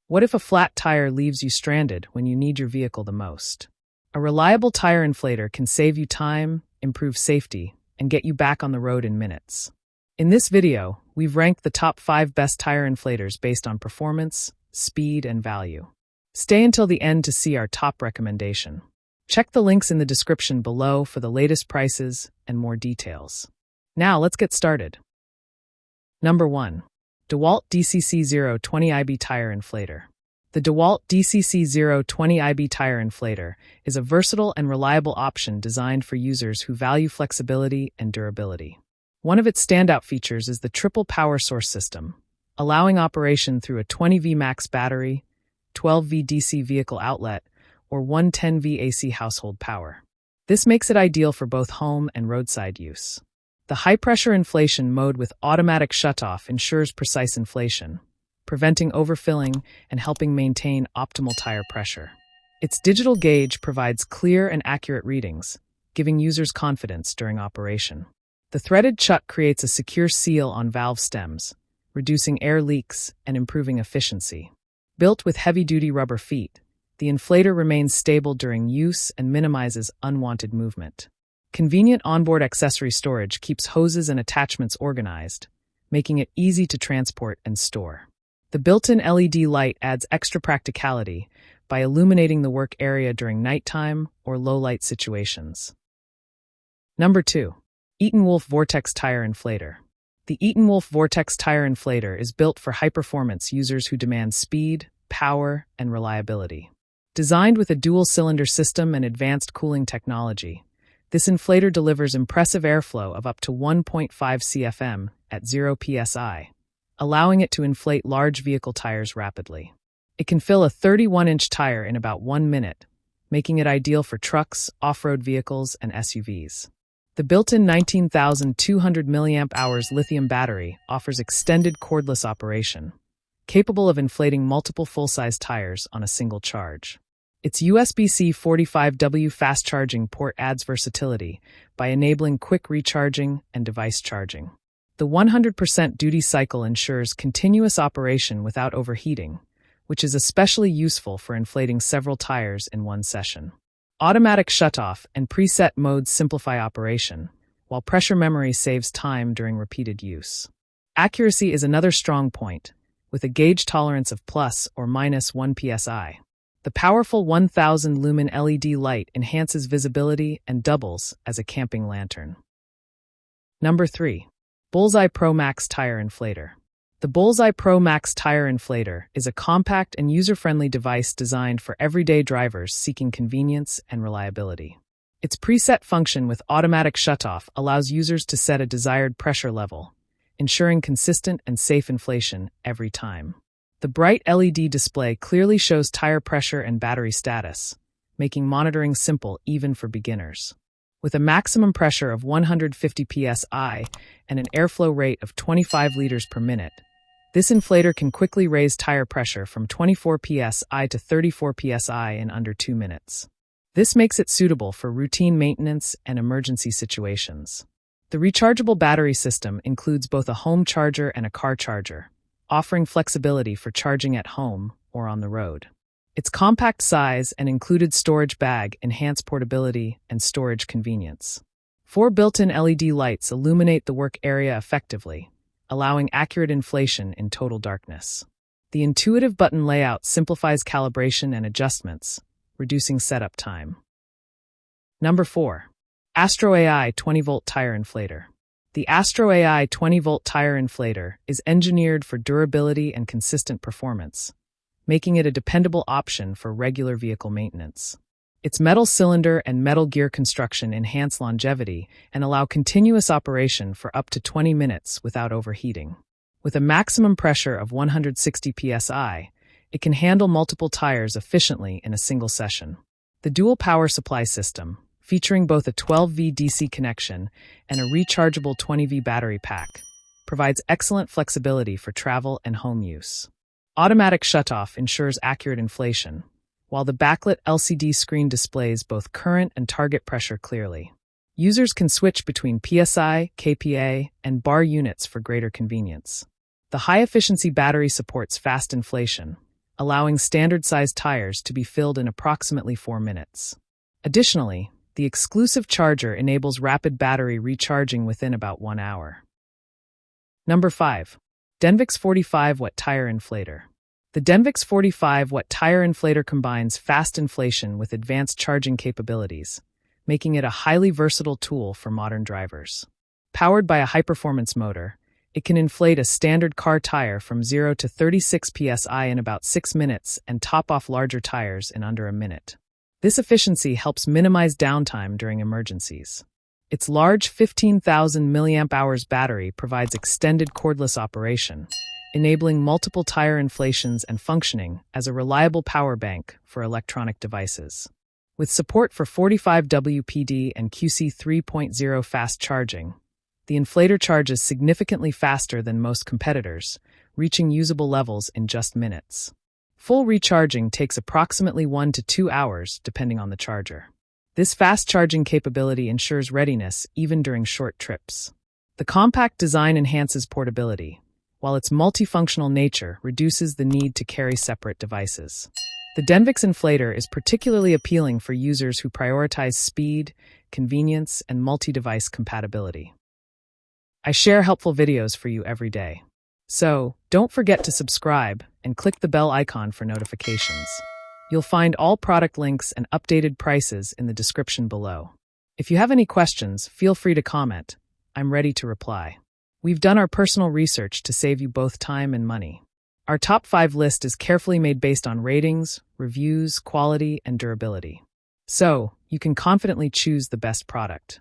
What if a flat tire leaves you stranded when you need your vehicle the most? A reliable tire inflator can save you time, improve safety, and get you back on the road in minutes. In this video, we've ranked the top 5 best tire inflators based on performance, speed, and value. Stay until the end to see our top recommendation. Check the links in the description below for the latest prices and more details. Now let's get started. Number 1. DEWALT DCC020IB Tire Inflator. The DEWALT DCC020IB Tire Inflator is a versatile and reliable option designed for users who value flexibility and durability. One of its standout features is the triple power source system, allowing operation through a 20V max battery, 12V DC vehicle outlet, or 110V AC household power. This makes it ideal for both home and roadside use. The high-pressure inflation mode with automatic shutoff ensures precise inflation, preventing overfilling and helping maintain optimal tire pressure. Its digital gauge provides clear and accurate readings, giving users confidence during operation. The threaded chuck creates a secure seal on valve stems, reducing air leaks and improving efficiency. Built with heavy-duty rubber feet, the inflator remains stable during use and minimizes unwanted movement. Convenient onboard accessory storage keeps hoses and attachments organized, making it easy to transport and store. The built-in LED light adds extra practicality by illuminating the work area during nighttime or low-light situations. Number 2. ETENWOLF VORTEX Tire Inflator. The ETENWOLF VORTEX Tire Inflator is built for high-performance users who demand speed, power, and reliability. Designed with a dual-cylinder system and advanced cooling technology, this inflator delivers impressive airflow of up to 1.5 CFM at 0 psi, allowing it to inflate large vehicle tires rapidly. It can fill a 31-inch tire in about 1 minute, making it ideal for trucks, off-road vehicles, and SUVs. The built-in 19,200 mAh lithium battery offers extended cordless operation, capable of inflating multiple full-size tires on a single charge. Its USB-C 45W fast charging port adds versatility by enabling quick recharging and device charging. The 100% duty cycle ensures continuous operation without overheating, which is especially useful for inflating several tires in one session. Automatic shutoff and preset modes simplify operation, while pressure memory saves time during repeated use. Accuracy is another strong point, with a gauge tolerance of plus or minus 1 psi. The powerful 1000 lumen LED light enhances visibility and doubles as a camping lantern. Number 3. Bullseye Pro Max Tire Inflator. The Bullseye Pro Max Tire Inflator is a compact and user-friendly device designed for everyday drivers seeking convenience and reliability. Its preset function with automatic shutoff allows users to set a desired pressure level, ensuring consistent and safe inflation every time. The bright LED display clearly shows tire pressure and battery status, making monitoring simple even for beginners. With a maximum pressure of 150 psi and an airflow rate of 25 liters per minute, this inflator can quickly raise tire pressure from 24 psi to 34 psi in under 2 minutes. This makes it suitable for routine maintenance and emergency situations. The rechargeable battery system includes both a home charger and a car charger, offering flexibility for charging at home or on the road. Its compact size and included storage bag enhance portability and storage convenience. 4 built-in LED lights illuminate the work area effectively, allowing accurate inflation in total darkness. The intuitive button layout simplifies calibration and adjustments, reducing setup time. Number 4. AstroAI 20-volt Tire Inflator. The AstroAI 20-volt tire inflator is engineered for durability and consistent performance, making it a dependable option for regular vehicle maintenance. Its metal cylinder and metal gear construction enhance longevity and allow continuous operation for up to 20 minutes without overheating. With a maximum pressure of 160 psi, it can handle multiple tires efficiently in a single session. The dual power supply system, featuring both a 12V DC connection and a rechargeable 20V battery pack, provides excellent flexibility for travel and home use. Automatic shutoff ensures accurate inflation, while the backlit LCD screen displays both current and target pressure clearly. Users can switch between PSI, kPa, and bar units for greater convenience. The high-efficiency battery supports fast inflation, allowing standard-sized tires to be filled in approximately 4 minutes. Additionally, the exclusive charger enables rapid battery recharging within about 1 hour. Number 5. DENVIX 45-watt Tire Inflator. The DENVIX 45-watt Tire Inflator combines fast inflation with advanced charging capabilities, making it a highly versatile tool for modern drivers. Powered by a high-performance motor, it can inflate a standard car tire from 0 to 36 psi in about 6 minutes and top off larger tires in under a minute. This efficiency helps minimize downtime during emergencies. Its large 15,000 mAh battery provides extended cordless operation, enabling multiple tire inflations and functioning as a reliable power bank for electronic devices. With support for 45 WPD and QC 3.0 fast charging, the inflator charges significantly faster than most competitors, reaching usable levels in just minutes. Full recharging takes approximately 1 to 2 hours, depending on the charger. This fast charging capability ensures readiness even during short trips. The compact design enhances portability, while its multifunctional nature reduces the need to carry separate devices. The DENVIX Inflator is particularly appealing for users who prioritize speed, convenience, and multi-device compatibility. I share helpful videos for you every day. So, don't forget to subscribe and click the bell icon for notifications. You'll find all product links and updated prices in the description below. If you have any questions, feel free to comment. I'm ready to reply. We've done our personal research to save you both time and money. Our top 5 list is carefully made based on ratings, reviews, quality, and durability. So, you can confidently choose the best product.